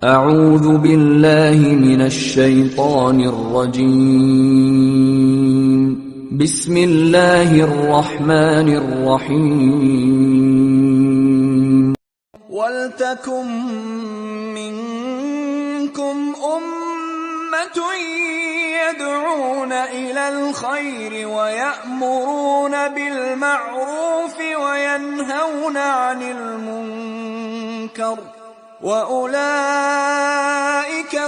اعوذ باللہ من الشیطان الرجیم بسم اللہ الرحمن الرحیم وَلْتَكُن مِّنكُمْ أُمَّةٌ يَدْعُونَ إِلَى الْخَيْرِ وَيَأْمُرُونَ بِالْمَعْرُوفِ وَيَنْهَوْنَ عَنِ الْمُنكَرِ وَأُولَئِكَ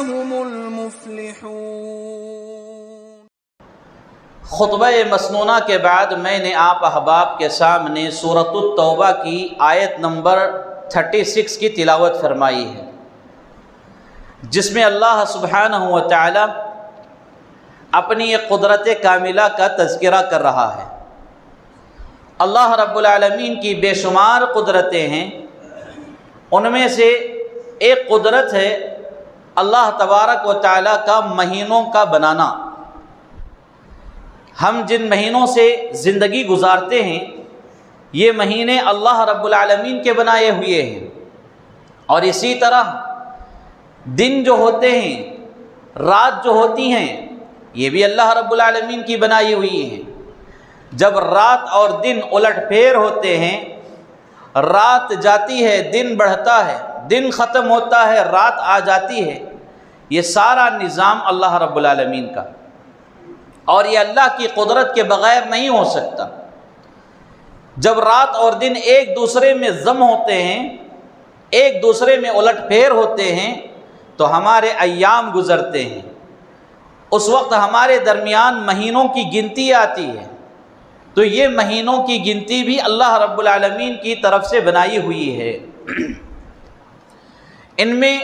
هُمُ الْمُفْلِحُونَ۔ خطبہ مسنونہ کے بعد میں نے آپ احباب کے سامنے سورۃ التوبہ کی آیت نمبر 36 کی تلاوت فرمائی ہے، جس میں اللہ سبحانہ و تعالی اپنی ایک قدرت کاملہ کا تذکرہ کر رہا ہے۔ اللہ رب العالمین کی بے شمار قدرتیں ہیں، ان میں سے ایک قدرت ہے اللہ تبارک و تعالی کا مہینوں کا بنانا۔ ہم جن مہینوں سے زندگی گزارتے ہیں یہ مہینے اللہ رب العالمین کے بنائے ہوئے ہیں، اور اسی طرح دن جو ہوتے ہیں، رات جو ہوتی ہیں، یہ بھی اللہ رب العالمین کی بنائی ہوئی ہیں۔ جب رات اور دن الٹ پھیر ہوتے ہیں، رات جاتی ہے دن بڑھتا ہے، دن ختم ہوتا ہے رات آ جاتی ہے، یہ سارا نظام اللہ رب العالمین کا، اور یہ اللہ کی قدرت کے بغیر نہیں ہو سکتا۔ جب رات اور دن ایک دوسرے میں ضم ہوتے ہیں، ایک دوسرے میں الٹ پھیر ہوتے ہیں، تو ہمارے ایام گزرتے ہیں، اس وقت ہمارے درمیان مہینوں کی گنتی آتی ہے۔ تو یہ مہینوں کی گنتی بھی اللہ رب العالمین کی طرف سے بنائی ہوئی ہے۔ ان میں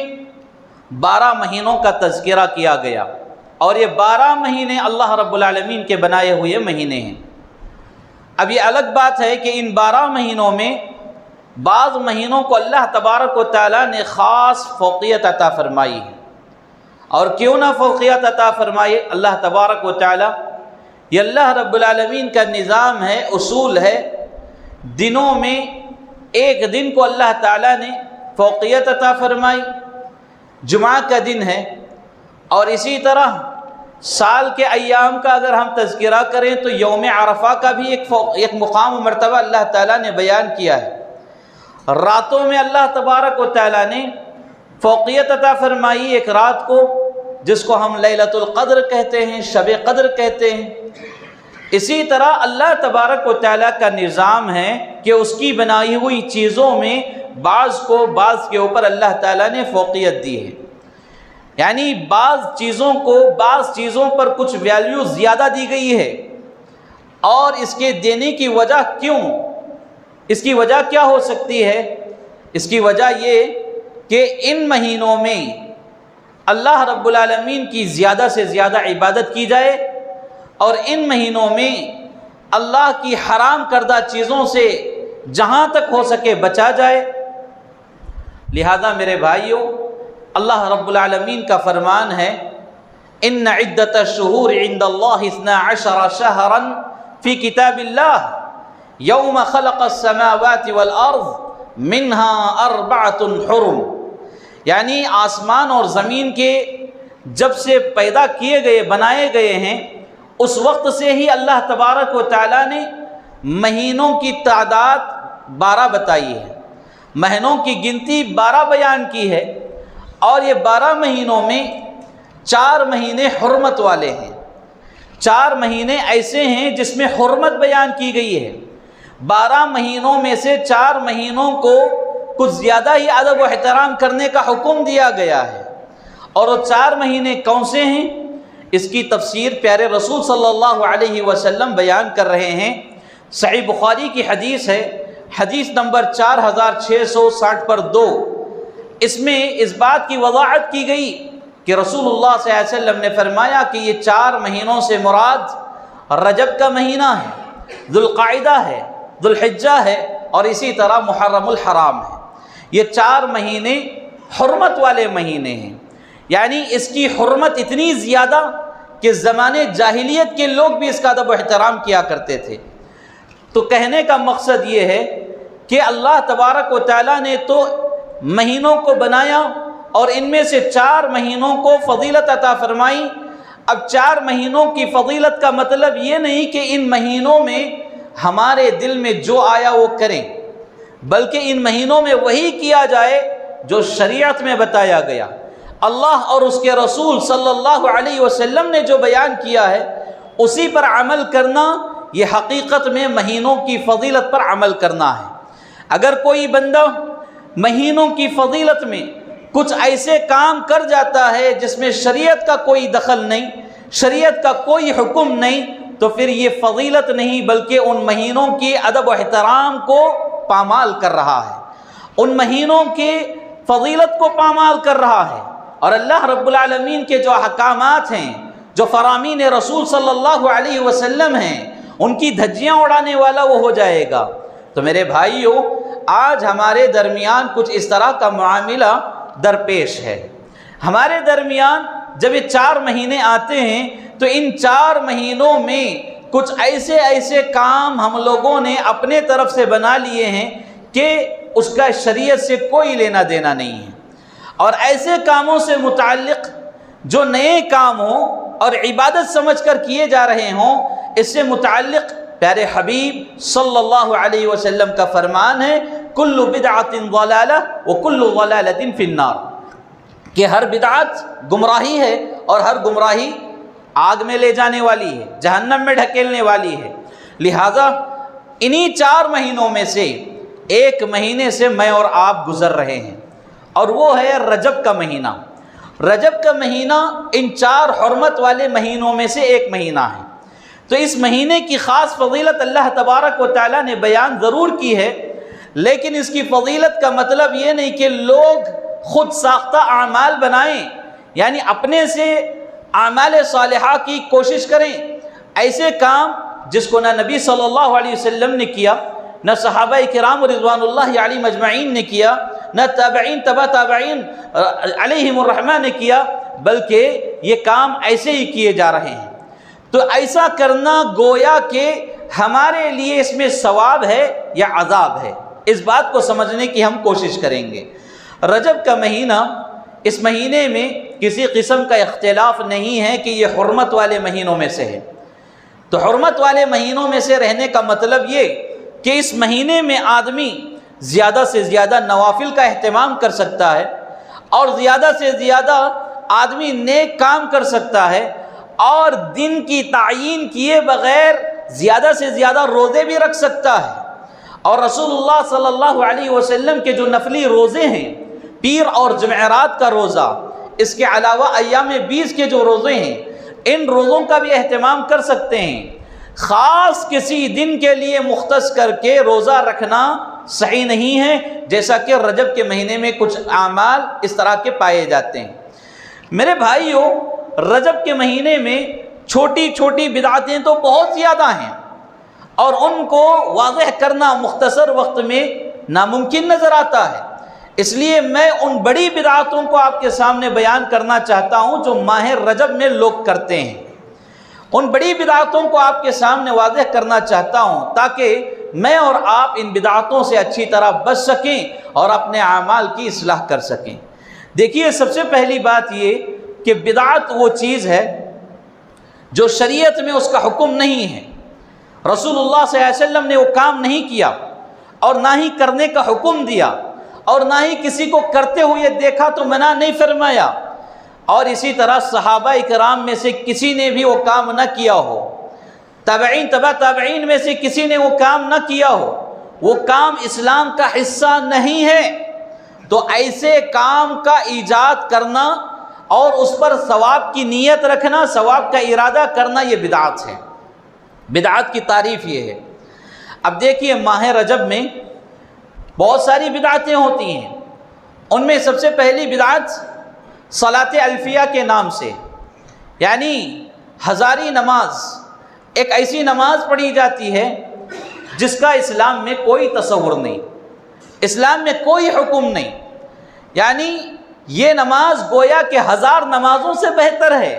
12 مہینوں کا تذکرہ کیا گیا، اور یہ 12 مہینے اللہ رب العالمین کے بنائے ہوئے مہینے ہیں۔ اب یہ الگ بات ہے کہ ان 12 مہینوں میں بعض مہینوں کو اللہ تبارک و تعالیٰ نے خاص فوقیت عطا فرمائی ہے، اور کیوں نہ فوقیت عطا فرمائے اللہ تبارک و تعالیٰ، یہ اللہ رب العالمین کا نظام ہے، اصول ہے۔ دنوں میں ایک دن کو اللہ تعالیٰ نے فوقیت عطا فرمائی، جمعہ کا دن ہے، اور اسی طرح سال کے ایام کا اگر ہم تذکرہ کریں تو یوم عرفہ کا بھی ایک مقام و مرتبہ اللہ تعالیٰ نے بیان کیا ہے۔ راتوں میں اللہ تبارک و تعالیٰ نے فوقیت عطا فرمائی ایک رات کو، جس کو ہم لیلۃ القدر کہتے ہیں، شب قدر کہتے ہیں۔ اسی طرح اللہ تبارک و تعالیٰ کا نظام ہے کہ اس کی بنائی ہوئی چیزوں میں بعض کو بعض کے اوپر اللہ تعالیٰ نے فوقیت دی ہے، یعنی بعض چیزوں کو بعض چیزوں پر کچھ ویلیو زیادہ دی گئی ہے۔ اور اس کے دینے کی وجہ کیوں؟ اس کی وجہ کیا ہو سکتی ہے؟ اس کی وجہ یہ کہ ان مہینوں میں اللہ رب العالمین کی زیادہ سے زیادہ عبادت کی جائے، اور ان مہینوں میں اللہ کی حرام کردہ چیزوں سے جہاں تک ہو سکے بچا جائے۔ لہذا میرے بھائیوں، اللہ رب العالمین کا فرمان ہے، ان عدۃ الشہور عند اللہ 12 شہرا فی کتاب اللہ یوم خلق السماوات والارض منہا 4 حرم، یعنی آسمان اور زمین کے جب سے پیدا کیے گئے، بنائے گئے ہیں، اس وقت سے ہی اللہ تبارک و تعالیٰ نے مہینوں کی تعداد 12 بتائی ہے، مہینوں کی گنتی 12 بیان کی ہے، اور یہ 12 مہینوں میں 4 مہینے حرمت والے ہیں۔ 4 مہینے ایسے ہیں جس میں حرمت بیان کی گئی ہے۔ 12 مہینوں میں سے 4 مہینوں کو کچھ زیادہ ہی ادب و احترام کرنے کا حکم دیا گیا ہے، اور وہ 4 مہینے کون سے ہیں؟ اس کی تفسیر پیارے رسول صلی اللہ علیہ وسلم بیان کر رہے ہیں۔ صحیح بخاری کی حدیث ہے، حدیث نمبر 4660 پر 2، اس میں اس بات کی وضاحت کی گئی کہ رسول اللہ صلی اللہ علیہ وسلم نے فرمایا کہ یہ 4 مہینوں سے مراد رجب کا مہینہ ہے، ذوالقعدہ ہے، ذوالحجہ ہے، اور اسی طرح محرم الحرام ہے۔ یہ 4 مہینے حرمت والے مہینے ہیں، یعنی اس کی حرمت اتنی زیادہ کہ زمانے جاہلیت کے لوگ بھی اس کا ادب و احترام کیا کرتے تھے۔ تو کہنے کا مقصد یہ ہے کہ اللہ تبارک و تعالیٰ نے تو مہینوں کو بنایا اور ان میں سے 4 مہینوں کو فضیلت عطا فرمائی۔ اب 4 مہینوں کی فضیلت کا مطلب یہ نہیں کہ ان مہینوں میں ہمارے دل میں جو آیا وہ کریں، بلکہ ان مہینوں میں وہی کیا جائے جو شریعت میں بتایا گیا، اللہ اور اس کے رسول صلی اللہ علیہ وسلم نے جو بیان کیا ہے اسی پر عمل کرنا، یہ حقیقت میں مہینوں کی فضیلت پر عمل کرنا ہے۔ اگر کوئی بندہ مہینوں کی فضیلت میں کچھ ایسے کام کر جاتا ہے جس میں شریعت کا کوئی دخل نہیں، شریعت کا کوئی حکم نہیں، تو پھر یہ فضیلت نہیں بلکہ ان مہینوں کی ادب و احترام کو پامال کر رہا ہے، ان مہینوں کی فضیلت کو پامال کر رہا ہے۔ اور اللہ رب العالمین کے جو احکامات ہیں، جو فرامین رسول صلی اللہ علیہ وسلم ہیں، ان کی دھجیاں اڑانے والا وہ ہو جائے گا۔ تو میرے بھائیو، آج ہمارے درمیان کچھ اس طرح کا معاملہ درپیش ہے۔ ہمارے درمیان جب یہ 4 مہینے آتے ہیں تو ان 4 مہینوں میں کچھ ایسے کام ہم لوگوں نے اپنے طرف سے بنا لیے ہیں کہ اس کا شریعت سے کوئی لینا دینا نہیں ہے، اور ایسے کاموں سے متعلق جو نئے کام ہوں اور عبادت سمجھ کر کیے جا رہے ہوں، اس سے متعلق پیارے حبیب صلی اللہ علیہ وسلم کا فرمان ہے کل بدعت ضلالہ وکل ضلالۃ فی النار، کہ ہر بدعت گمراہی ہے اور ہر گمراہی آگ میں لے جانے والی ہے، جہنم میں ڈھکیلنے والی ہے۔ لہٰذا انہی 4 مہینوں میں سے ایک مہینے سے میں اور آپ گزر رہے ہیں، اور وہ ہے رجب کا مہینہ۔ رجب کا مہینہ ان 4 حرمت والے مہینوں میں سے ایک مہینہ ہے۔ تو اس مہینے کی خاص فضیلت اللہ تبارک و تعالیٰ نے بیان ضرور کی ہے، لیکن اس کی فضیلت کا مطلب یہ نہیں کہ لوگ خود ساختہ اعمال بنائیں، یعنی اپنے سے اعمال صالحہ کی کوشش کریں، ایسے کام جس کو نہ نبی صلی اللہ علیہ وسلم نے کیا، نہ صحابہ کرام رضوان اللہ علیہم اجمعین نے کیا، نہ تابعین تبع تابعین علیہم الرحمہ نے کیا، بلکہ یہ کام ایسے ہی کیے جا رہے ہیں۔ تو ایسا کرنا گویا کہ ہمارے لیے اس میں ثواب ہے یا عذاب ہے، اس بات کو سمجھنے کی ہم کوشش کریں گے۔ رجب کا مہینہ، اس مہینے میں کسی قسم کا اختلاف نہیں ہے کہ یہ حرمت والے مہینوں میں سے ہے۔ تو حرمت والے مہینوں میں سے رہنے کا مطلب یہ کہ اس مہینے میں آدمی زیادہ سے زیادہ نوافل کا اہتمام کر سکتا ہے، اور زیادہ سے زیادہ آدمی نیک کام کر سکتا ہے، اور دن کی تعیین کیے بغیر زیادہ سے زیادہ روزے بھی رکھ سکتا ہے۔ اور رسول اللہ صلی اللہ علیہ وسلم کے جو نفلی روزے ہیں، پیر اور جمعرات کا روزہ، اس کے علاوہ ایام 20 کے جو روزے ہیں، ان روزوں کا بھی اہتمام کر سکتے ہیں۔ خاص کسی دن کے لیے مختص کر کے روزہ رکھنا صحیح نہیں ہے، جیسا کہ رجب کے مہینے میں کچھ اعمال اس طرح کے پائے جاتے ہیں۔ میرے بھائیوں، رجب کے مہینے میں چھوٹی چھوٹی بدعتیں تو بہت زیادہ ہیں، اور ان کو واضح کرنا مختصر وقت میں ناممکن نظر آتا ہے۔ اس لیے میں ان بڑی بدعتوں کو آپ کے سامنے بیان کرنا چاہتا ہوں جو ماہ رجب میں لوگ کرتے ہیں۔ ان بڑی بدعتوں کو آپ کے سامنے واضح کرنا چاہتا ہوں تاکہ میں اور آپ ان بدعتوں سے اچھی طرح بچ سکیں اور اپنے اعمال کی اصلاح کر سکیں۔ دیکھیے، سب سے پہلی بات یہ کہ بدعت وہ چیز ہے جو شریعت میں اس کا حکم نہیں ہے، رسول اللہ صلی اللہ علیہ وسلم نے وہ کام نہیں کیا، اور نہ ہی کرنے کا حکم دیا، اور نہ ہی کسی کو کرتے ہوئے دیکھا تو منع نہیں فرمایا، اور اسی طرح صحابہ کرام میں سے کسی نے بھی وہ کام نہ کیا ہو، تابعین تبع تابعین میں سے کسی نے وہ کام نہ کیا ہو، وہ کام اسلام کا حصہ نہیں ہے۔ تو ایسے کام کا ایجاد کرنا اور اس پر ثواب کی نیت رکھنا، ثواب کا ارادہ کرنا، یہ بدعت ہے۔ بدعت کی تعریف یہ ہے۔ اب دیکھیے، ماہ رجب میں بہت ساری بدعتیں ہوتی ہیں، ان میں سب سے پہلی بدعت صلاۃ الفیہ کے نام سے، یعنی ہزاری نماز، ایک ایسی نماز پڑھی جاتی ہے جس کا اسلام میں کوئی تصور نہیں، اسلام میں کوئی حکم نہیں، یعنی یہ نماز گویا کہ 1000 نمازوں سے بہتر ہے۔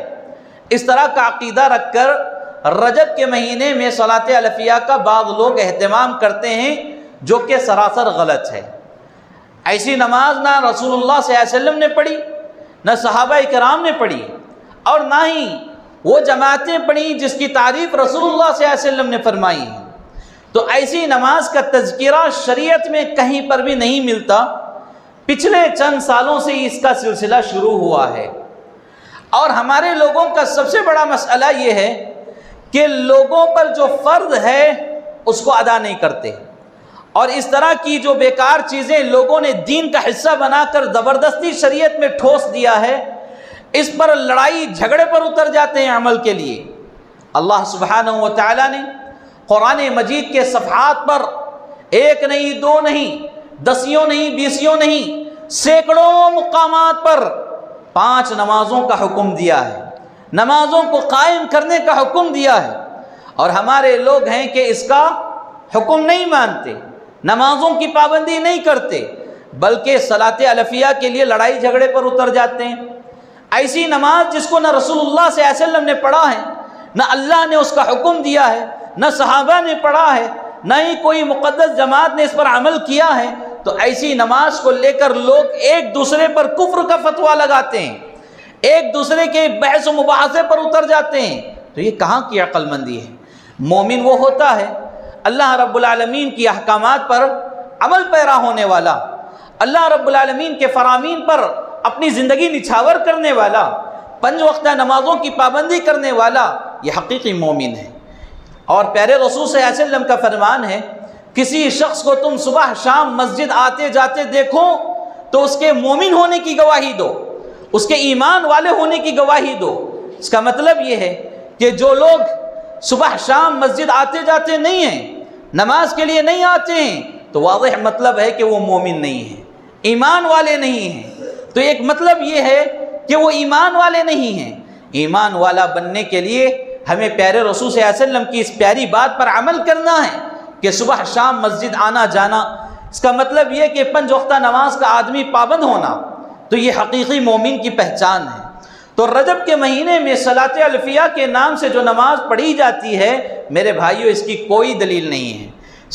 اس طرح کا عقیدہ رکھ کر رجب کے مہینے میں صلاۃ الفیہ کا بعض لوگ اہتمام کرتے ہیں، جو کہ سراسر غلط ہے۔ ایسی نماز نہ رسول اللہ صلی اللہ علیہ وسلم نے پڑھی، نہ صحابہ کرام نے پڑھی، اور نہ ہی وہ جماعتیں پڑھی جس کی تعریف رسول اللہ صلی اللہ علیہ وسلم نے فرمائی ہے۔ تو ایسی نماز کا تذکرہ شریعت میں کہیں پر بھی نہیں ملتا۔ پچھلے چند سالوں سے اس کا سلسلہ شروع ہوا ہے، اور ہمارے لوگوں کا سب سے بڑا مسئلہ یہ ہے کہ لوگوں پر جو فرض ہے اس کو ادا نہیں کرتے، اور اس طرح کی جو بیکار چیزیں لوگوں نے دین کا حصہ بنا کر زبردستی شریعت میں ٹھوس دیا ہے، اس پر لڑائی جھگڑے پر اتر جاتے ہیں عمل کے لیے۔ اللہ سبحانہ و تعالیٰ نے قرآن مجید کے صفحات پر ایک نہیں، دو نہیں، دسیوں نہیں، بیسیوں نہیں، سینکڑوں مقامات پر 5 نمازوں کا حکم دیا ہے، نمازوں کو قائم کرنے کا حکم دیا ہے، اور ہمارے لوگ ہیں کہ اس کا حکم نہیں مانتے، نمازوں کی پابندی نہیں کرتے، بلکہ صلاۃ الفیہ کے لیے لڑائی جھگڑے پر اتر جاتے ہیں۔ ایسی نماز جس کو نہ رسول اللہ صلی اللہ علیہ وسلم نے پڑھا ہے، نہ اللہ نے اس کا حکم دیا ہے، نہ صحابہ نے پڑھا ہے، نہ ہی کوئی مقدس جماعت نے اس پر عمل کیا ہے، تو ایسی نماز کو لے کر لوگ ایک دوسرے پر کفر کا فتویٰ لگاتے ہیں، ایک دوسرے کے بحث و مباحثے پر اتر جاتے ہیں۔ تو یہ کہاں کی عقل مندی ہے؟ مومن وہ ہوتا ہے اللہ رب العالمین کی احکامات پر عمل پیرا ہونے والا، اللہ رب العالمین کے فرامین پر اپنی زندگی نچھاور کرنے والا، 5 وقتہ نمازوں کی پابندی کرنے والا، یہ حقیقی مومن ہے۔ اور پیارے رسول صلی اللہ علیہ وسلم کا فرمان ہے، کسی شخص کو تم صبح شام مسجد آتے جاتے دیکھو تو اس کے مومن ہونے کی گواہی دو، اس کے ایمان والے ہونے کی گواہی دو۔ اس کا مطلب یہ ہے کہ جو لوگ صبح شام مسجد آتے جاتے نہیں ہیں، نماز کے لیے نہیں آتے ہیں، تو واضح مطلب ہے کہ وہ مومن نہیں ہیں، ایمان والے نہیں ہیں۔ تو ایک مطلب یہ ہے کہ وہ ایمان والے نہیں ہیں۔ ایمان والا بننے کے لیے ہمیں پیارے رسول صلی اللہ علیہ وسلم کی اس پیاری بات پر عمل کرنا ہے کہ صبح شام مسجد آنا جانا، اس کا مطلب یہ کہ 5 وقتہ نماز کا آدمی پابند ہونا، تو یہ حقیقی مومن کی پہچان ہے۔ تو رجب کے مہینے میں صلاۃ الفیہ کے نام سے جو نماز پڑھی جاتی ہے، میرے بھائیوں اس کی کوئی دلیل نہیں ہے،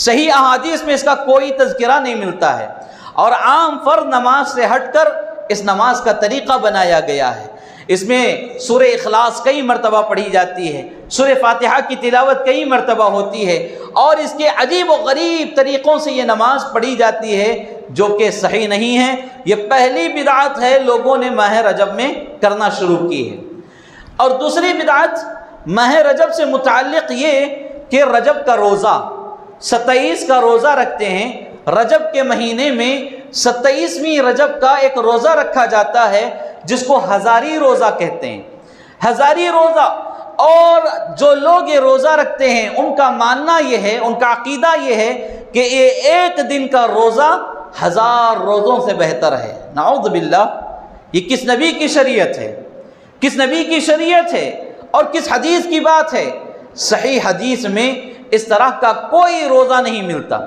صحیح احادیث میں اس کا کوئی تذکرہ نہیں ملتا ہے، اور عام فرض نماز سے ہٹ کر اس نماز کا طریقہ بنایا گیا ہے۔ اس میں سورہ اخلاص کئی مرتبہ پڑھی جاتی ہے، سورہ فاتحہ کی تلاوت کئی مرتبہ ہوتی ہے، اور اس کے عجیب و غریب طریقوں سے یہ نماز پڑھی جاتی ہے جو کہ صحیح نہیں ہے۔ یہ پہلی بدعت ہے لوگوں نے ماہ رجب میں کرنا شروع کی ہے۔ اور دوسری بدعت ماہ رجب سے متعلق یہ کہ رجب کا روزہ 27 کا روزہ رکھتے ہیں۔ رجب کے مہینے میں 27ویں رجب کا ایک روزہ رکھا جاتا ہے جس کو ہزاری روزہ کہتے ہیں، ہزاری روزہ۔ اور جو لوگ یہ روزہ رکھتے ہیں ان کا ماننا یہ ہے، ان کا عقیدہ یہ ہے کہ یہ ایک دن کا روزہ 1000 روزوں سے بہتر ہے۔ نعوذ باللہ، یہ کس نبی کی شریعت ہے؟ کس نبی کی شریعت ہے اور کس حدیث کی بات ہے؟ صحیح حدیث میں اس طرح کا کوئی روزہ نہیں ملتا،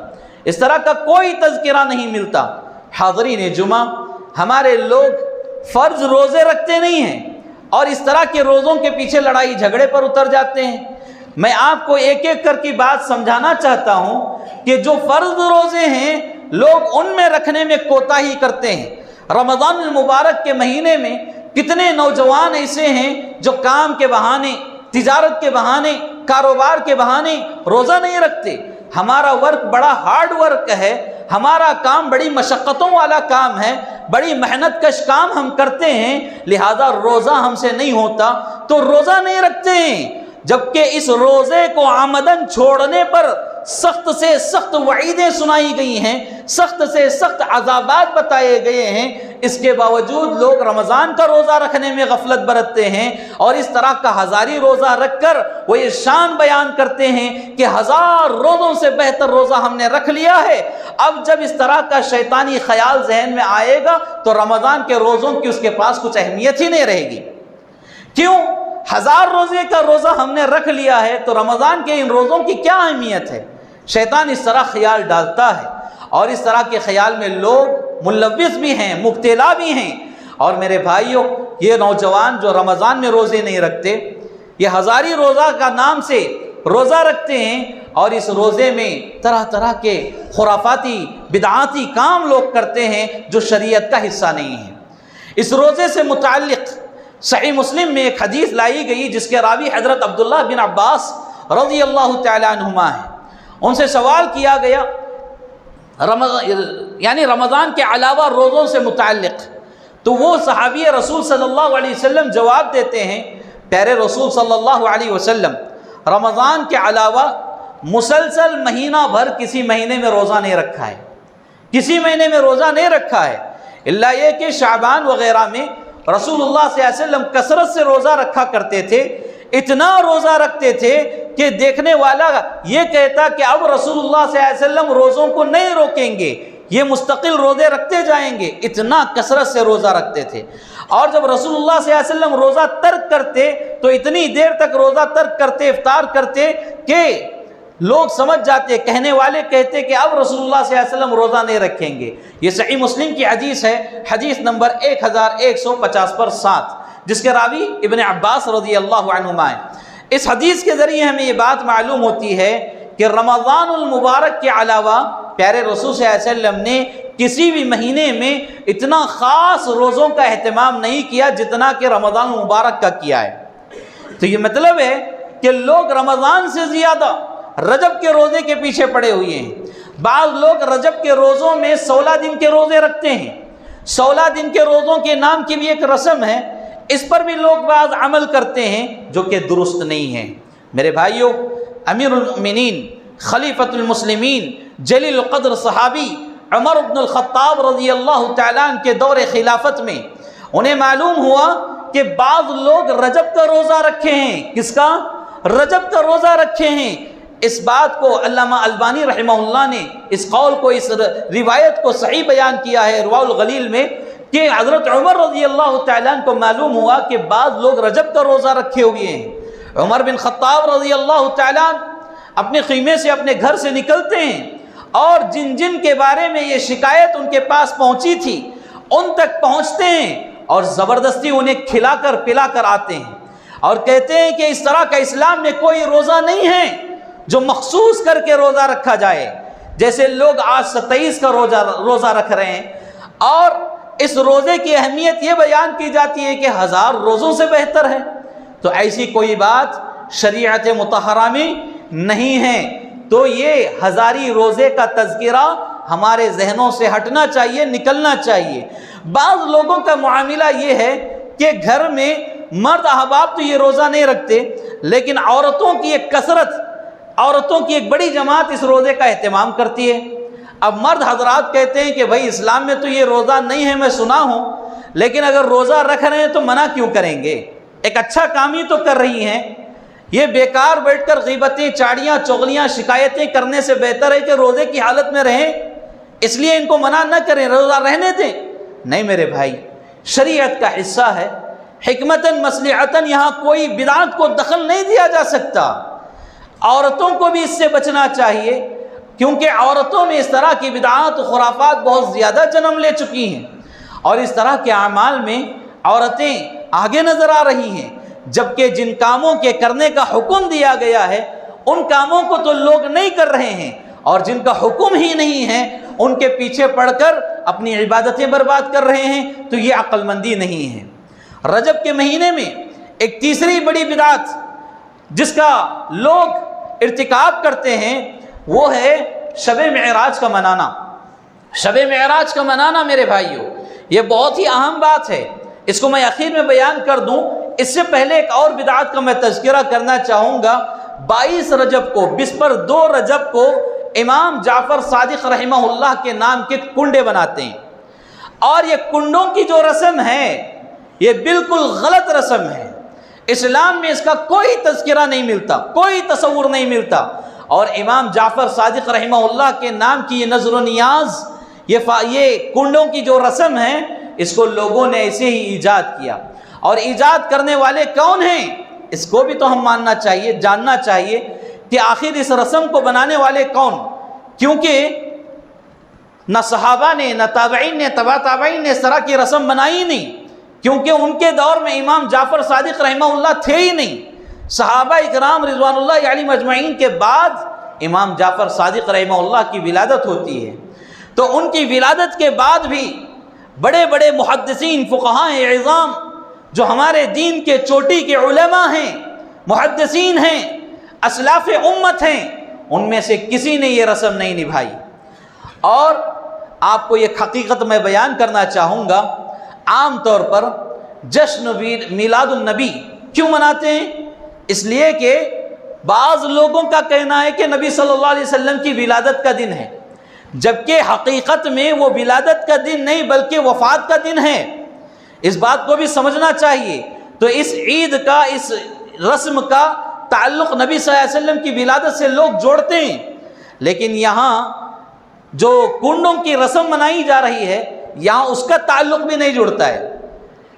اس طرح کا کوئی تذکرہ نہیں ملتا۔ حاضرین جمعہ، ہمارے لوگ فرض روزے رکھتے نہیں ہیں اور اس طرح کے روزوں کے پیچھے لڑائی جھگڑے پر اتر جاتے ہیں۔ میں آپ کو ایک ایک کر کی بات سمجھانا چاہتا ہوں کہ جو فرض روزے ہیں لوگ ان میں رکھنے میں کوتاہی کرتے ہیں۔ رمضان المبارک کے مہینے میں کتنے نوجوان ایسے ہیں جو کام کے بہانے، تجارت کے بہانے، کاروبار کے بہانے روزہ نہیں رکھتے۔ ہمارا ورک بڑا ہارڈ ورک ہے، ہمارا کام بڑی مشقتوں والا کام ہے، بڑی محنت کش کام ہم کرتے ہیں، لہذا روزہ ہم سے نہیں ہوتا تو روزہ نہیں رکھتے ہیں۔ جبکہ اس روزے کو عمدن چھوڑنے پر سخت سے سخت وعیدیں سنائی گئی ہیں، سخت سے سخت عذابات بتائے گئے ہیں، اس کے باوجود لوگ رمضان کا روزہ رکھنے میں غفلت برتتے ہیں، اور اس طرح کا ہزاری روزہ رکھ کر وہ یہ شان بیان کرتے ہیں کہ 1000 روزوں سے بہتر روزہ ہم نے رکھ لیا ہے۔ اب جب اس طرح کا شیطانی خیال ذہن میں آئے گا تو رمضان کے روزوں کی اس کے پاس کچھ اہمیت ہی نہیں رہے گی۔ کیوں؟ 1000 روزے کا روزہ ہم نے رکھ لیا ہے تو رمضان کے ان روزوں کی کیا اہمیت ہے؟ شیطان اس طرح خیال ڈالتا ہے، اور اس طرح کے خیال میں لوگ ملوث بھی ہیں، مبتلا بھی ہیں۔ اور میرے بھائیوں، یہ نوجوان جو رمضان میں روزے نہیں رکھتے، یہ ہزاری روزہ کا نام سے روزہ رکھتے ہیں، اور اس روزے میں طرح طرح کے خرافاتی بدعاتی کام لوگ کرتے ہیں جو شریعت کا حصہ نہیں ہیں۔ اس روزے سے متعلق صحیح مسلم میں ایک حدیث لائی گئی جس کے راوی حضرت عبداللہ بن عباس رضی اللہ تعالی عنہما ہیں۔ ان سے سوال کیا گیا رمضان کے علاوہ روزوں سے متعلق، تو وہ صحابی رسول صلی اللہ علیہ وسلم جواب دیتے ہیں، پیارے رسول صلی اللہ علیہ وسلم رمضان کے علاوہ مسلسل مہینہ بھر کسی مہینے میں روزہ نہیں رکھا ہے، کسی مہینے میں روزہ نہیں رکھا ہے، اللہ یہ کہ شعبان وغیرہ میں رسول اللہ صلی اللہ علیہ وسلم کثرت سے روزہ رکھا کرتے تھے، اتنا روزہ رکھتے تھے کہ دیکھنے والا یہ کہتا کہ اب رسول اللہ صلی اللہ علیہ وسلم روزوں کو نہیں روکیں گے، یہ مستقل روزے رکھتے جائیں گے، اتنا کثرت سے روزہ رکھتے تھے۔ اور جب رسول اللہ صلی اللہ علیہ وسلم روزہ ترک کرتے تو اتنی دیر تک روزہ ترک کرتے، افطار کرتے کہ لوگ سمجھ جاتے، کہنے والے کہتے کہ اب رسول اللہ صلی اللہ علیہ وسلم روزہ نہیں رکھیں گے۔ یہ صحیح مسلم کی حدیث ہے، حدیث نمبر 1150 پر 7، جس کے راوی ابن عباس رضی اللہ عنہما ہیں۔ اس حدیث کے ذریعے ہمیں یہ بات معلوم ہوتی ہے کہ رمضان المبارک کے علاوہ پیارے رسول صلی اللہ علیہ وسلم نے کسی بھی مہینے میں اتنا خاص روزوں کا اہتمام نہیں کیا جتنا کہ رمضان المبارک کا کیا ہے۔ تو یہ مطلب ہے کہ لوگ رمضان سے زیادہ رجب کے روزے کے پیچھے پڑے ہوئے ہیں۔ بعض لوگ رجب کے روزوں میں 16 دن کے روزے رکھتے ہیں، 16 دن کے روزوں کے نام کی بھی ایک رسم ہے، اس پر بھی لوگ بعض عمل کرتے ہیں جو کہ درست نہیں ہے۔ میرے بھائیوں، امیر المؤمنین خلیفۃ المسلمین جلیل القدر صحابی عمر بن الخطاب رضی اللہ تعالیٰ عنہ کے دور خلافت میں انہیں معلوم ہوا کہ بعض لوگ رجب کا روزہ رکھے ہیں۔ کس کا؟ رجب کا روزہ رکھے ہیں۔ اس بات کو علامہ البانی رحمہ اللہ نے اس قول کو، اس روایت کو صحیح بیان کیا ہے رواء الغلیل میں، کہ حضرت عمر رضی اللہ تعالیٰ عنہ کو معلوم ہوا کہ بعض لوگ رجب کا روزہ رکھے ہوئے ہیں۔ عمر بن خطاب رضی اللہ تعالیٰ عنہ اپنے خیمے سے اپنے گھر سے نکلتے ہیں اور جن جن کے بارے میں یہ شکایت ان کے پاس پہنچی تھی ان تک پہنچتے ہیں اور زبردستی انہیں کھلا کر پلا کر آتے ہیں اور کہتے ہیں کہ اس طرح کا اسلام میں کوئی روزہ نہیں ہے جو مخصوص کر کے روزہ رکھا جائے، جیسے لوگ آج 27 کا روزہ رکھ رہے ہیں، اور اس روزے کی اہمیت یہ بیان کی جاتی ہے کہ 1000 روزوں سے بہتر ہے۔ تو ایسی کوئی بات شریعت مطہرہ میں نہیں ہے۔ تو یہ 1000 روزے کا تذکرہ ہمارے ذہنوں سے ہٹنا چاہیے، نکلنا چاہیے۔ بعض لوگوں کا معاملہ یہ ہے کہ گھر میں مرد احباب تو یہ روزہ نہیں رکھتے، لیکن عورتوں کی ایک کثرت، عورتوں کی ایک بڑی جماعت اس روزے کا اہتمام کرتی ہے۔ اب مرد حضرات کہتے ہیں کہ بھائی اسلام میں تو یہ روزہ نہیں ہے، میں سنا ہوں، لیکن اگر روزہ رکھ رہے ہیں تو منع کیوں کریں گے؟ ایک اچھا کام ہی تو کر رہی ہیں، یہ بیکار بیٹھ کر غیبتیں، چاڑیاں، چغلیاں، شکایتیں کرنے سے بہتر ہے کہ روزے کی حالت میں رہیں، اس لیے ان کو منع نہ کریں، روزہ رہنے دیں۔ نہیں میرے بھائی، شریعت کا حصہ ہے، حکمتاً مصلحتاً یہاں کوئی بدعت کو دخل نہیں دیا جا سکتا۔ عورتوں کو بھی اس سے بچنا چاہیے، کیونکہ عورتوں میں اس طرح کی بدعات و خرافات بہت زیادہ جنم لے چکی ہیں، اور اس طرح کے اعمال میں عورتیں آگے نظر آ رہی ہیں، جبکہ جن کاموں کے کرنے کا حکم دیا گیا ہے ان کاموں کو تو لوگ نہیں کر رہے ہیں، اور جن کا حکم ہی نہیں ہے ان کے پیچھے پڑ کر اپنی عبادتیں برباد کر رہے ہیں، تو یہ عقل مندی نہیں ہے۔ رجب کے مہینے میں ایک تیسری بڑی بدعت جس کا لوگ ارتکاب کرتے ہیں وہ ہے شب معراج کا منانا۔ شب معراج کا منانا میرے بھائیوں، یہ بہت ہی اہم بات ہے، اس کو میں اخیر میں بیان کر دوں۔ اس سے پہلے ایک اور بدعت کا میں تذکرہ کرنا چاہوں گا۔ 22 رجب کو، بسپر 2 رجب کو امام جعفر صادق رحمہ اللہ کے نام کے کنڈے بناتے ہیں، اور یہ کنڈوں کی جو رسم ہے یہ بالکل غلط رسم ہے۔ اسلام میں اس کا کوئی تذکرہ نہیں ملتا، کوئی تصور نہیں ملتا، اور امام جعفر صادق رحمہ اللہ کے نام کی یہ نظر و نیاز، یہ کنڈوں کی جو رسم ہے، اس کو لوگوں نے ایسے ہی ایجاد کیا، اور ایجاد کرنے والے کون ہیں اس کو بھی تو ہم ماننا چاہیے، جاننا چاہیے کہ آخر اس رسم کو بنانے والے کون، کیونکہ نہ صحابہ نے، نہ تابعین نے، تبع تابعین نے اس طرح کی رسم بنائی نہیں، کیونکہ ان کے دور میں امام جعفر صادق رحمہ اللہ تھے ہی نہیں۔ صحابہ اکرام رضوان اللہ علیہم اجمعین کے بعد امام جعفر صادق رحمہ اللہ کی ولادت ہوتی ہے، تو ان کی ولادت کے بعد بھی بڑے بڑے محدثین فقہاء اعظام جو ہمارے دین کے چوٹی کے علماء ہیں، محدثین ہیں، اسلاف امت ہیں، ان میں سے کسی نے یہ رسم نہیں نبھائی۔ اور آپ کو یہ حقیقت میں بیان کرنا چاہوں گا، عام طور پر جشن میلاد النبی کیوں مناتے ہیں؟ اس لیے کہ بعض لوگوں کا کہنا ہے کہ نبی صلی اللہ علیہ وسلم کی ولادت کا دن ہے، جبکہ حقیقت میں وہ ولادت کا دن نہیں بلکہ وفات کا دن ہے۔ اس بات کو بھی سمجھنا چاہیے۔ تو اس عید کا، اس رسم کا تعلق نبی صلی اللہ علیہ وسلم کی ولادت سے لوگ جوڑتے ہیں، لیکن یہاں جو کنڈوں کی رسم منائی جا رہی ہے یہاں اس کا تعلق بھی نہیں جڑتا ہے۔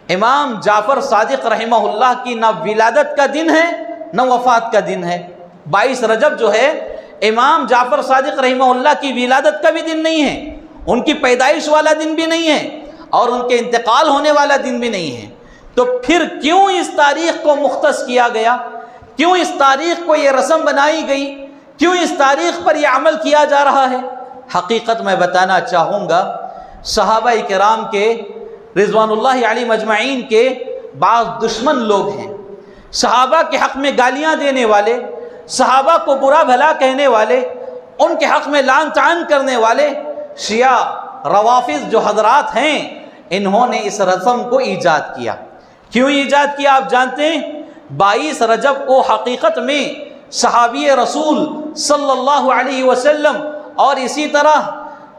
امام جعفر صادق رحمہ اللہ کی نہ ولادت کا دن ہے نہ وفات کا دن ہے۔ 22 رجب جو ہے امام جعفر صادق رحمہ اللہ کی ولادت کا بھی دن نہیں ہے، ان کی پیدائش والا دن بھی نہیں ہے، اور ان کے انتقال ہونے والا دن بھی نہیں ہے۔ تو پھر کیوں اس تاریخ کو مختص کیا گیا؟ کیوں اس تاریخ کو یہ رسم بنائی گئی؟ کیوں اس تاریخ پر یہ عمل کیا جا رہا ہے؟ حقیقت میں بتانا چاہوں گا، صحابہ کرام کے رضوان اللہ علیہ مجمعین کے بعض دشمن لوگ ہیں، صحابہ کے حق میں گالیاں دینے والے، صحابہ کو برا بھلا کہنے والے، ان کے حق میں لعن طعن کرنے والے شیعہ روافض جو حضرات ہیں، انہوں نے اس رسم کو ایجاد کیا۔ کیوں ایجاد کیا آپ جانتے ہیں؟ 22 رجب کو حقیقت میں صحابی رسول صلی اللہ علیہ وسلم اور اسی طرح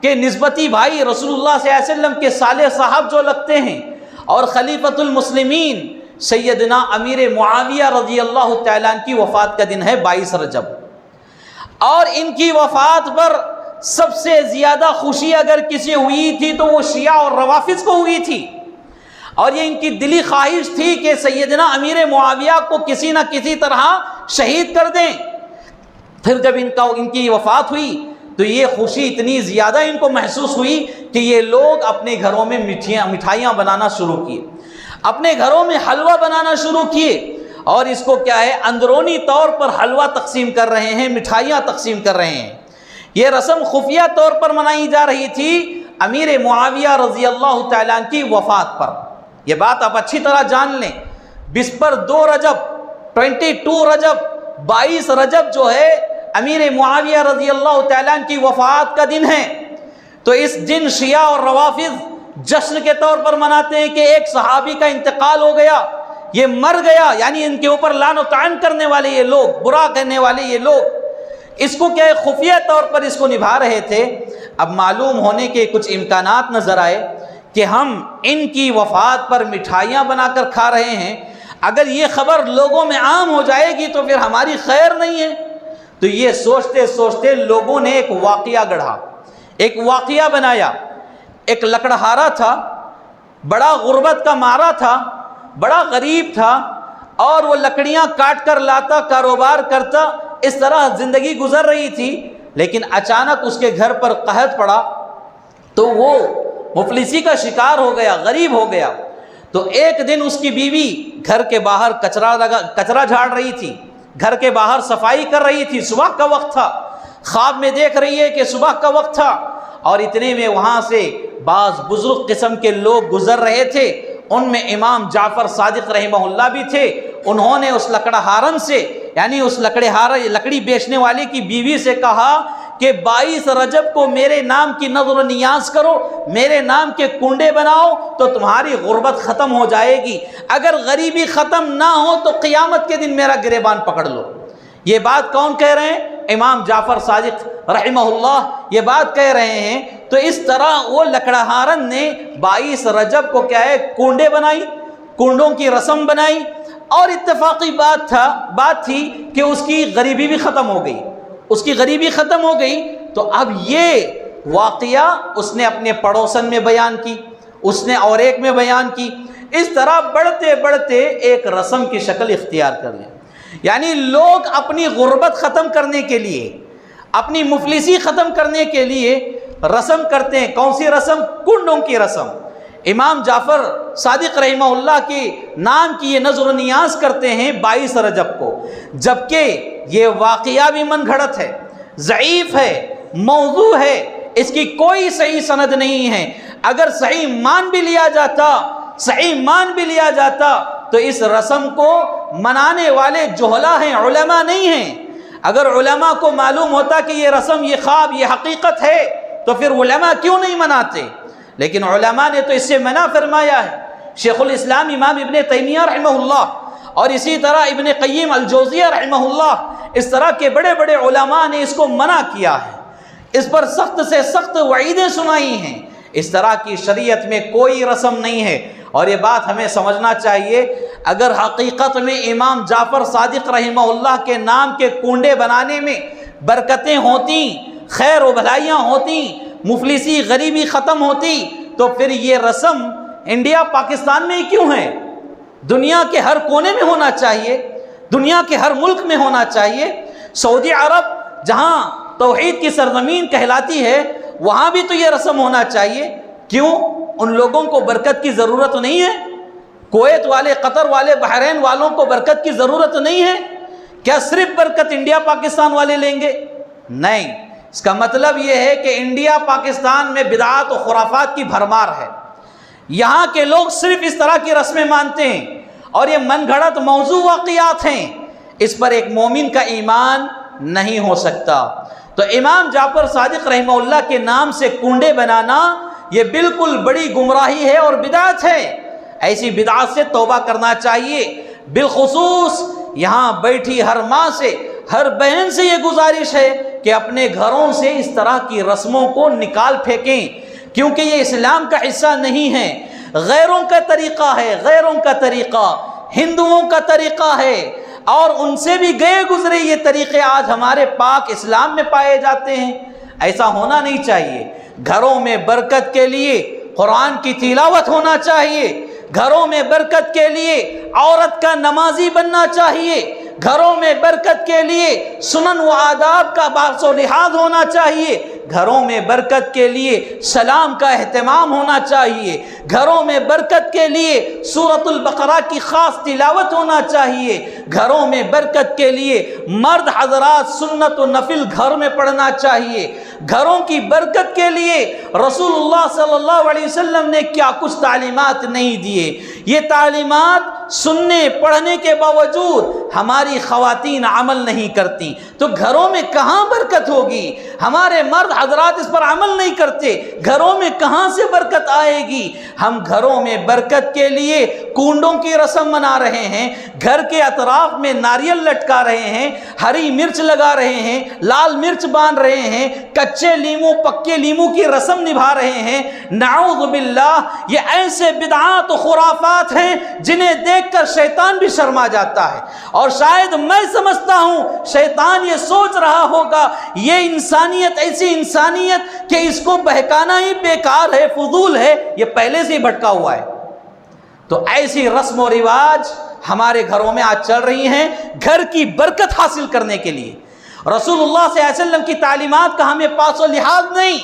کہ نسبتی بھائی رسول اللہ صلی اللہ علیہ وسلم کے صالح صاحب جو لگتے ہیں، اور خلیفۃ المسلمین سیدنا امیر معاویہ رضی اللہ تعالیٰ عنہ کی وفات کا دن ہے 22 رجب، اور ان کی وفات پر سب سے زیادہ خوشی اگر کسی ہوئی تھی تو وہ شیعہ اور روافض کو ہوئی تھی، اور یہ ان کی دلی خواہش تھی کہ سیدنا امیر معاویہ کو کسی نہ کسی طرح شہید کر دیں۔ پھر جب ان کی وفات ہوئی تو یہ خوشی اتنی زیادہ ان کو محسوس ہوئی کہ یہ لوگ اپنے گھروں میں مٹھائیاں بنانا شروع کیے، اپنے گھروں میں حلوہ بنانا شروع کیے، اور اس کو کیا ہے، اندرونی طور پر حلوہ تقسیم کر رہے ہیں، مٹھائیاں تقسیم کر رہے ہیں۔ یہ رسم خفیہ طور پر منائی جا رہی تھی امیر معاویہ رضی اللہ تعالیٰ عنہ کی وفات پر۔ یہ بات آپ اچھی طرح جان لیں، بسپر 2 رجب 22 رجب 22 رجب جو ہے امیر معاویہ رضی اللہ تعالیٰ عنہ کی وفات کا دن ہے۔ تو اس دن شیعہ اور روافض جشن کے طور پر مناتے ہیں کہ ایک صحابی کا انتقال ہو گیا، یہ مر گیا، یعنی ان کے اوپر لعن و طعن کرنے والے یہ لوگ، برا کہنے والے یہ لوگ، اس کو کیا ہے، خفیہ طور پر اس کو نبھا رہے تھے۔ اب معلوم ہونے کے کچھ امکانات نظر آئے کہ ہم ان کی وفات پر مٹھائیاں بنا کر کھا رہے ہیں، اگر یہ خبر لوگوں میں عام ہو جائے گی تو پھر ہماری خیر نہیں ہے۔ تو یہ سوچتے سوچتے لوگوں نے ایک واقعہ گڑھا، ایک واقعہ بنایا۔ ایک لکڑہارا تھا، بڑا غربت کا مارا تھا، بڑا غریب تھا، اور وہ لکڑیاں کاٹ کر لاتا، کاروبار کرتا، اس طرح زندگی گزر رہی تھی۔ لیکن اچانک اس کے گھر پر قحط پڑا تو وہ مفلسی کا شکار ہو گیا، غریب ہو گیا۔ تو ایک دن اس کی بیوی گھر کے باہر کچرا جھاڑ رہی تھی، گھر کے باہر صفائی کر رہی تھی، صبح کا وقت تھا، خواب میں دیکھ رہی ہے کہ صبح کا وقت تھا، اور اتنے میں وہاں سے بعض بزرگ قسم کے لوگ گزر رہے تھے، ان میں امام جعفر صادق رحمہ اللہ بھی تھے۔ انہوں نے اس لکڑہارن سے، یعنی اس لکڑی بیچنے والے کی بیوی سے کہا کہ 22 رجب کو میرے نام کی نظر و نیاز کرو، میرے نام کے کنڈے بناؤ تو تمہاری غربت ختم ہو جائے گی، اگر غریبی ختم نہ ہو تو قیامت کے دن میرا گریبان پکڑ لو۔ یہ بات کون کہہ رہے ہیں؟ امام جعفر صادق رحمہ اللہ یہ بات کہہ رہے ہیں۔ تو اس طرح وہ لکڑہارن نے 22 رجب کو کیا ہے، کنڈے بنائی، کنڈوں کی رسم بنائی، اور اتفاقی بات تھی کہ اس کی غریبی بھی ختم ہو گئی، اس کی غریبی ختم ہو گئی۔ تو اب یہ واقعہ اس نے اپنے پڑوسن میں بیان کی، اس نے اور ایک میں بیان کی، اس طرح بڑھتے بڑھتے ایک رسم کی شکل اختیار کر لیں۔ یعنی لوگ اپنی غربت ختم کرنے کے لیے، اپنی مفلسی ختم کرنے کے لیے رسم کرتے ہیں۔ کون سی رسم؟ کنڈوں کی رسم۔ امام جعفر صادق رحمہ اللہ کے نام کی یہ نظر و نیاز کرتے ہیں 22 رجب کو، جبکہ یہ واقعہ بھی من گھڑت ہے، ضعیف ہے، موضوع ہے، اس کی کوئی صحیح سند نہیں ہے۔ اگر صحیح مان بھی لیا جاتا تو اس رسم کو منانے والے جہلا ہیں، علماء نہیں ہیں۔ اگر علماء کو معلوم ہوتا کہ یہ رسم، یہ خواب، یہ حقیقت ہے تو پھر علماء کیوں نہیں مناتے؟ لیکن علماء نے تو اس سے منع فرمایا ہے۔ شیخ الاسلام امام ابن تیمیہ رحمہ اللہ اور اسی طرح ابن قیم الجوزیہ رحمہ اللہ، اس طرح کے بڑے بڑے علماء نے اس کو منع کیا ہے، اس پر سخت سے سخت وعیدیں سنائی ہیں۔ اس طرح کی شریعت میں کوئی رسم نہیں ہے، اور یہ بات ہمیں سمجھنا چاہیے۔ اگر حقیقت میں امام جعفر صادق رحمہ اللہ کے نام کے کنڈے بنانے میں برکتیں ہوتی، خیر و بھلائیاں ہوتی، مفلسی غریبی ختم ہوتی، تو پھر یہ رسم انڈیا پاکستان میں ہی کیوں ہے؟ دنیا کے ہر کونے میں ہونا چاہیے، دنیا کے ہر ملک میں ہونا چاہیے۔ سعودی عرب جہاں توحید کی سرزمین کہلاتی ہے، وہاں بھی تو یہ رسم ہونا چاہیے۔ کیوں؟ ان لوگوں کو برکت کی ضرورت نہیں ہے؟ کویت والے، قطر والے، بحرین والوں کو برکت کی ضرورت نہیں ہے؟ کیا صرف برکت انڈیا پاکستان والے لیں گے؟ نہیں، اس کا مطلب یہ ہے کہ انڈیا پاکستان میں بدعات و خرافات کی بھرمار ہے۔ یہاں کے لوگ صرف اس طرح کی رسمیں مانتے ہیں، اور یہ من گھڑت موضوع واقعات ہیں۔ اس پر ایک مومن کا ایمان نہیں ہو سکتا۔ تو امام جعفر صادق رحمہ اللہ کے نام سے کنڈے بنانا یہ بالکل بڑی گمراہی ہے اور بدعت ہے۔ ایسی بدعت سے توبہ کرنا چاہیے۔ بالخصوص یہاں بیٹھی ہر ماں سے، ہر بہن سے یہ گزارش ہے کہ اپنے گھروں سے اس طرح کی رسموں کو نکال پھینکیں، کیونکہ یہ اسلام کا حصہ نہیں ہے، غیروں کا طریقہ ہے، غیروں کا طریقہ، ہندوؤں کا طریقہ ہے، اور ان سے بھی گئے گزرے یہ طریقے آج ہمارے پاک اسلام میں پائے جاتے ہیں۔ ایسا ہونا نہیں چاہیے۔ گھروں میں برکت کے لیے قرآن کی تلاوت ہونا چاہیے، گھروں میں برکت کے لیے عورت کا نمازی بننا چاہیے، گھروں میں برکت کے لیے سنن و آداب کا باعث و لحاظ ہونا چاہیے، گھروں میں برکت کے لیے سلام کا اہتمام ہونا چاہیے، گھروں میں برکت کے لیے سورۃ البقرہ کی خاص تلاوت ہونا چاہیے، گھروں میں برکت کے لیے مرد حضرات سنت و نفل گھر میں پڑھنا چاہیے۔ گھروں کی برکت کے لیے رسول اللہ صلی اللہ علیہ وسلم نے کیا کچھ تعلیمات نہیں دیے۔ یہ تعلیمات سننے پڑھنے کے باوجود ہماری خواتین عمل نہیں کرتی، تو گھروں میں کہاں برکت ہوگی؟ ہمارے مرد حضرات اس پر عمل نہیں کرتے، گھروں میں کہاں سے برکت آئے گی؟ ہم گھروں میں برکت کے لیے کنڈوں کی رسم منا رہے ہیں، گھر کے اطراف میں ناریل لٹکا رہے ہیں، ہری مرچ لگا رہے ہیں، لال مرچ باندھ رہے ہیں، کچے لیموں پکے لیموں کی رسم نبھا رہے ہیں۔ نعوذ باللہ، یہ ایسے بدعات و خرافات ہیں جنہیں دیکھ کر شیطان بھی شرما جاتا ہے، اور شاید میں سمجھتا ہوں شیطان یہ سوچ رہا ہوگا یہ انسانیت ایسی انسانیت کہ اس کو بہکانا ہی بیکار ہے، فضول ہے، یہ پہلے سے ہی بھٹکا ہوا ہے۔ تو ایسی رسم و رواج ہمارے گھروں میں آج چل رہی ہیں گھر کی برکت حاصل کرنے کے لیے۔ رسول اللہ صلی اللہ علیہ وسلم کی تعلیمات کا ہمیں پاس و لحاظ نہیں،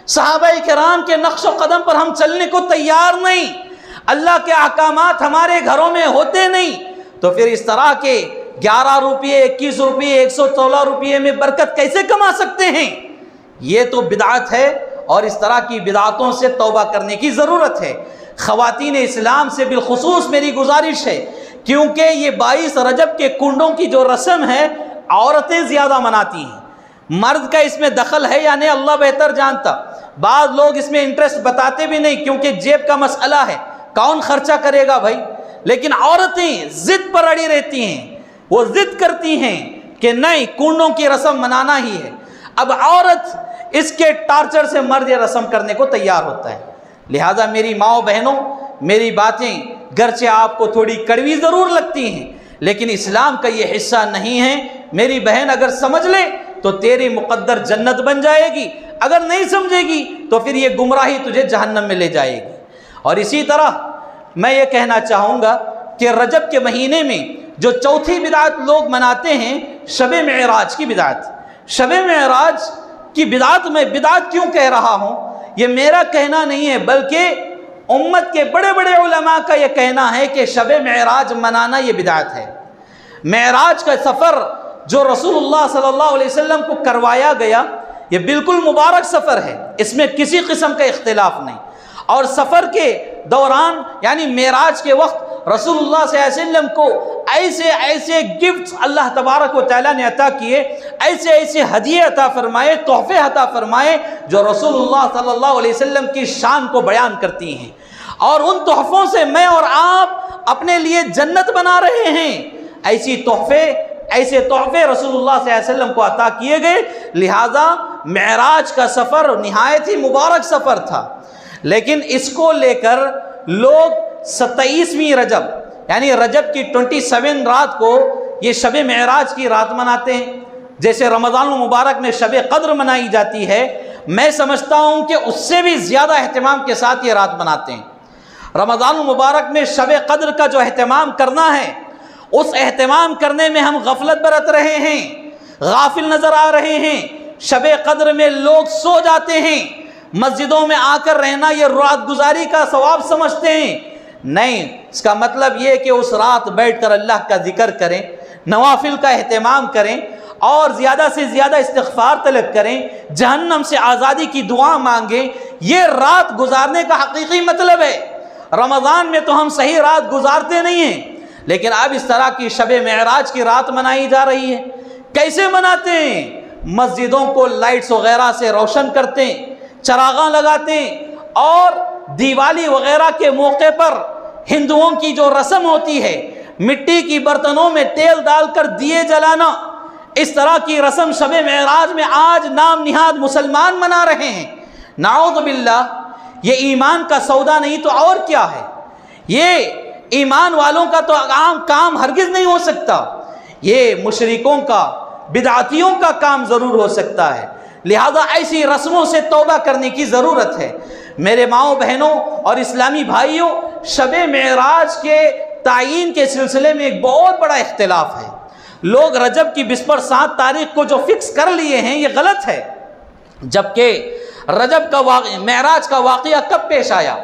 صحابہ کرام کے نقش و قدم پر ہم چلنے کو تیار نہیں، اللہ کے احکامات ہمارے گھروں میں ہوتے نہیں، تو پھر اس طرح کے 11 روپے 21 روپے 114 روپے میں برکت کیسے کما سکتے ہیں؟ یہ تو بدعت ہے، اور اس طرح کی بدعتوں سے توبہ کرنے کی ضرورت ہے۔ خواتین اسلام سے بالخصوص میری گزارش ہے، کیونکہ یہ 22 رجب کے کنڈوں کی جو رسم ہے عورتیں زیادہ مناتی ہیں، مرد کا اس میں دخل ہے یا نہیں اللہ بہتر جانتا۔ بعض لوگ اس میں انٹرسٹ بتاتے بھی نہیں، کیونکہ جیب کا مسئلہ ہے، کون خرچہ کرے گا بھائی؟ لیکن عورتیں ضد پر اڑی رہتی ہیں، وہ ضد کرتی ہیں کہ نہیں کنڈوں کی رسم منانا ہی ہے۔ اب عورت اس کے ٹارچر سے مرد یہ رسم کرنے کو تیار ہوتا ہے۔ لہذا میری ماؤں بہنوں، میری باتیں گرچہ آپ کو تھوڑی کڑوی ضرور لگتی ہیں، لیکن اسلام کا یہ حصہ نہیں ہے۔ میری بہن اگر سمجھ لے تو تیری مقدر جنت بن جائے گی، اگر نہیں سمجھے گی تو پھر یہ گمراہی تجھے جہنم میں لے جائے گی۔ اور اسی طرح میں یہ کہنا چاہوں گا کہ رجب کے مہینے میں جو چوتھی بدعت لوگ مناتے ہیں، شب معراج کی بدعت۔ شب معراج کی بدعت میں بدعت کیوں کہہ رہا ہوں؟ یہ میرا کہنا نہیں ہے، بلکہ امت کے بڑے بڑے علماء کا یہ کہنا ہے کہ شب معراج منانا یہ بدعت ہے۔ معراج کا سفر جو رسول اللہ صلی اللہ علیہ وسلم کو کروایا گیا یہ بالکل مبارک سفر ہے، اس میں کسی قسم کا اختلاف نہیں۔ اور سفر کے دوران یعنی معراج کے وقت رسول اللہ صلی اللہ علیہ وسلم کو ایسے ایسے گفٹس اللہ تبارک و تعالیٰ نے عطا کیے، ایسے ایسے ہدیے عطا فرمائے، تحفے عطا فرمائے جو رسول اللہ صلی اللہ علیہ وسلم کی شان کو بیان کرتی ہیں، اور ان تحفوں سے میں اور آپ اپنے لیے جنت بنا رہے ہیں۔ ایسے تحفے رسول اللہ صلی اللہ علیہ وسلم کو عطا کیے گئے، لہذا معراج کا سفر نہایت ہی مبارک سفر تھا۔ لیکن اس کو لے کر لوگ 27ویں رجب یعنی رجب کی 27 رات کو یہ شب معراج کی رات مناتے ہیں، جیسے رمضان المبارک میں شب قدر منائی جاتی ہے۔ میں سمجھتا ہوں کہ اس سے بھی زیادہ اہتمام کے ساتھ یہ رات مناتے ہیں۔ رمضان المبارک میں شب قدر کا جو اہتمام کرنا ہے، اس اہتمام کرنے میں ہم غفلت برت رہے ہیں، غافل نظر آ رہے ہیں۔ شب قدر میں لوگ سو جاتے ہیں، مسجدوں میں آ کر رہنا یہ رات گزاری کا ثواب سمجھتے ہیں۔ نہیں، اس کا مطلب یہ کہ اس رات بیٹھ کر اللہ کا ذکر کریں، نوافل کا اہتمام کریں، اور زیادہ سے زیادہ استغفار طلب کریں، جہنم سے آزادی کی دعا مانگیں۔ یہ رات گزارنے کا حقیقی مطلب ہے۔ رمضان میں تو ہم صحیح رات گزارتے نہیں ہیں، لیکن اب اس طرح کی شب معراج کی رات منائی جا رہی ہے۔ کیسے مناتے ہیں؟ مسجدوں کو لائٹس وغیرہ سے روشن کرتے ہیں، چراغاں لگاتے ہیں، اور دیوالی وغیرہ کے موقع پر ہندوؤں کی جو رسم ہوتی ہے مٹی کی برتنوں میں تیل ڈال کر دیے جلانا، اس طرح کی رسم شب معراج میں آج نام نہاد مسلمان منا رہے ہیں۔ نعوذ باللہ، یہ ایمان کا سودا نہیں تو اور کیا ہے؟ یہ ایمان والوں کا تو عام کام ہرگز نہیں ہو سکتا، یہ مشرکوں کا، بدعتیوں کا کام ضرور ہو سکتا ہے۔ لہذا ایسی رسموں سے توبہ کرنے کی ضرورت ہے۔ میرے ماؤں بہنوں اور اسلامی بھائیوں، شب معراج کے تعین کے سلسلے میں ایک بہت بڑا اختلاف ہے۔ لوگ رجب کی بسپر 7 تاریخ کو جو فکس کر لیے ہیں یہ غلط ہے، جبکہ رجب کا معراج کا واقعہ کب پیش آیا،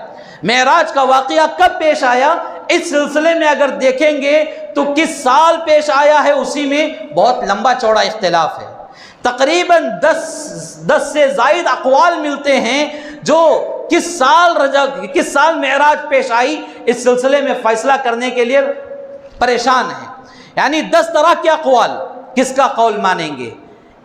معراج کا واقعہ کب پیش آیا، اس سلسلے میں اگر دیکھیں گے تو کس سال پیش آیا ہے اسی میں بہت لمبا چوڑا اختلاف ہے۔ تقریباً 10 سے زائد اقوال ملتے ہیں جو کس سال معراج پیش آئی اس سلسلے میں فیصلہ کرنے کے لیے پریشان ہیں۔ یعنی 10 طرح کے اقوال، کس کا قول مانیں گے؟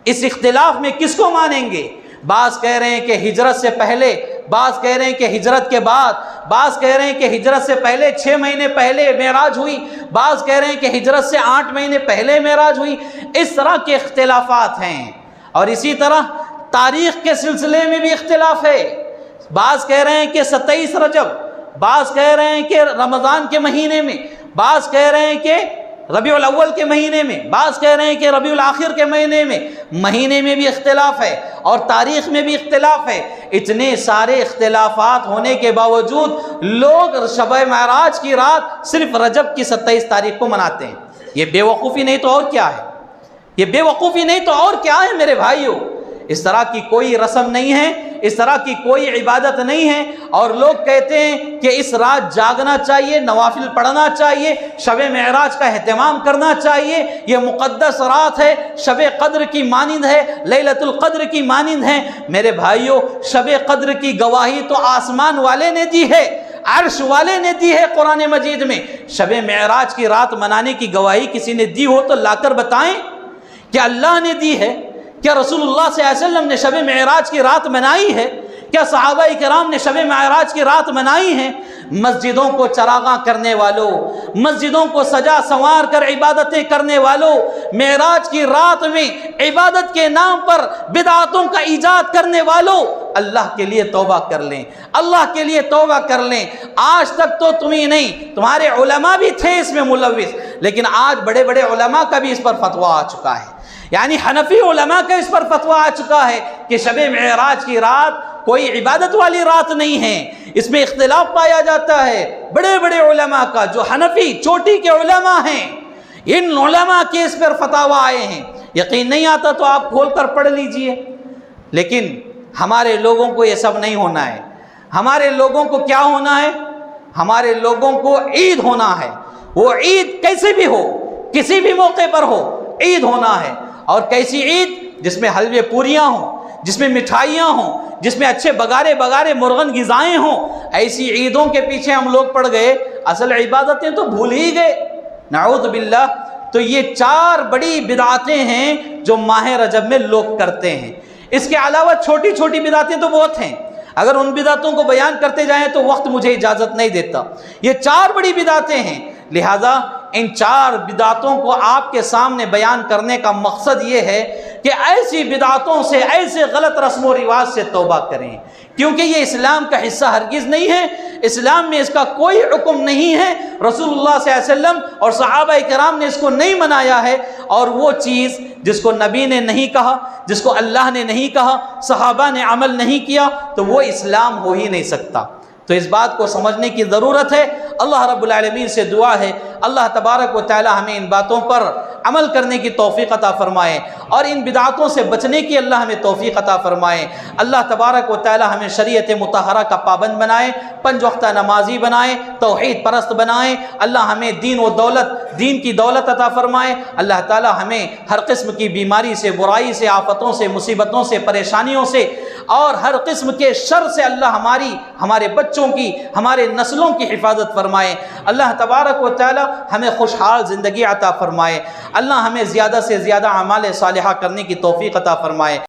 اس اختلاف میں کس کو مانیں گے؟ بعض کہہ رہے ہیں کہ ہجرت سے پہلے، بعض کہہ رہے ہیں کہ ہجرت کے بعد، بعض کہہ رہے ہیں کہ ہجرت سے پہلے 6 مہینے پہلے معراج ہوئی، بعض کہہ رہے ہیں کہ ہجرت سے 8 مہینے پہلے معراج ہوئی۔ اس طرح کے اختلافات ہیں، اور اسی طرح تاریخ کے سلسلے میں بھی اختلاف ہے۔ بعض کہہ رہے ہیں کہ 27 رجب، بعض کہہ رہے ہیں کہ رمضان کے مہینے میں، بعض کہہ رہے ہیں کہ ربیع الاول کے مہینے میں، بعض کہہ رہے ہیں کہ ربیع الاخر کے مہینے میں۔ مہینے میں بھی اختلاف ہے اور تاریخ میں بھی اختلاف ہے۔ اتنے سارے اختلافات ہونے کے باوجود لوگ شب معراج کی رات صرف رجب کی 27 تاریخ کو مناتے ہیں۔ یہ بے وقوفی نہیں تو اور کیا ہے؟ یہ بے وقوفی نہیں تو اور کیا ہے میرے بھائیوں؟ اس طرح کی کوئی رسم نہیں ہے، اس طرح کی کوئی عبادت نہیں ہے، اور لوگ کہتے ہیں کہ اس رات جاگنا چاہیے، نوافل پڑھنا چاہیے، شب معراج کا اہتمام کرنا چاہیے، یہ مقدس رات ہے، شب قدر کی مانند ہے، لیلۃ القدر کی مانند ہے۔ میرے بھائیوں، شب قدر کی گواہی تو آسمان والے نے دی ہے، عرش والے نے دی ہے قرآن مجید میں۔ شب معراج کی رات منانے کی گواہی کسی نے دی ہو تو لا کر بتائیں، کیا اللہ نے دی ہے؟ کیا رسول اللہ صلی اللہ علیہ وسلم نے شب معراج کی رات منائی ہے؟ کیا صحابہ کرام نے شب معراج کی رات منائی ہے؟ مسجدوں کو چراغاں کرنے والوں، مسجدوں کو سجا سنوار کر عبادتیں کرنے والوں، معراج کی رات میں عبادت کے نام پر بدعتوں کا ایجاد کرنے والوں، اللہ کے لیے توبہ کر لیں، اللہ کے لیے توبہ کر لیں۔ آج تک تو تم ہی نہیں، تمہارے علماء بھی تھے اس میں ملوث، لیکن آج بڑے بڑے علماء کا بھی اس پر فتویٰ آ چکا ہے، یعنی حنفی علماء کا اس پر فتویٰ آ چکا ہے کہ شب معراج کی رات کوئی عبادت والی رات نہیں ہے۔ اس میں اختلاف پایا جاتا ہے بڑے بڑے علماء کا، جو حنفی چوٹی کے علماء ہیں، ان علماء کے اس پر فتاویٰ آئے ہیں۔ یقین نہیں آتا تو آپ کھول کر پڑھ لیجئے۔ لیکن ہمارے لوگوں کو یہ سب نہیں ہونا ہے۔ ہمارے لوگوں کو کیا ہونا ہے؟ ہمارے لوگوں کو عید ہونا ہے۔ وہ عید کیسے بھی ہو، کسی بھی موقع پر ہو، عید ہونا ہے۔ اور کیسی عید؟ جس میں حلوے پوریاں ہوں، جس میں مٹھائیاں ہوں، جس میں اچھے بگارے مرغن غذائیں ہوں۔ ایسی عیدوں کے پیچھے ہم لوگ پڑ گئے، اصل عبادتیں تو بھول ہی گئے، نعوذ باللہ۔ تو یہ 4 بڑی بدعتیں ہیں جو ماہ رجب میں لوگ کرتے ہیں۔ اس کے علاوہ چھوٹی چھوٹی بدعتیں تو بہت ہیں، اگر ان بدعتوں کو بیان کرتے جائیں تو وقت مجھے اجازت نہیں دیتا۔ یہ 4 بڑی بدعتیں ہیں، لہذا ان 4 بدعتوں کو آپ کے سامنے بیان کرنے کا مقصد یہ ہے کہ ایسی بدعتوں سے، ایسے غلط رسم و رواج سے توبہ کریں، کیونکہ یہ اسلام کا حصہ ہرگز نہیں ہے، اسلام میں اس کا کوئی حکم نہیں ہے، رسول اللہ صلی اللہ علیہ وسلم اور صحابہ کرام نے اس کو نہیں منایا ہے، اور وہ چیز جس کو نبی نے نہیں کہا، جس کو اللہ نے نہیں کہا، صحابہ نے عمل نہیں کیا، تو وہ اسلام ہو ہی نہیں سکتا۔ تو اس بات کو سمجھنے کی ضرورت ہے۔ اللہ رب العالمین سے دعا ہے اللہ تبارک و تعالی ہمیں ان باتوں پر عمل کرنے کی توفیق عطا فرمائے، اور ان بدعتوں سے بچنے کی اللہ ہمیں توفیق عطا فرمائے۔ اللہ تبارک و تعالی ہمیں شریعت مطہرہ کا پابند بنائے، 5 وقتہ نمازی بنائے، توحید پرست بنائے۔ اللہ ہمیں دین کی دولت عطا فرمائے۔ اللہ تعالی ہمیں ہر قسم کی بیماری سے، برائی سے، آفتوں سے، مصیبتوں سے، پریشانیوں سے اور ہر قسم کے شر سے اللہ ہمارے بچوں کی، ہمارے نسلوں کی حفاظت فرمائے۔ اللہ تبارک و تعالی ہمیں خوشحال زندگی عطا فرمائے۔ اللہ ہمیں زیادہ سے زیادہ اعمال صالحہ کرنے کی توفیق عطا فرمائے۔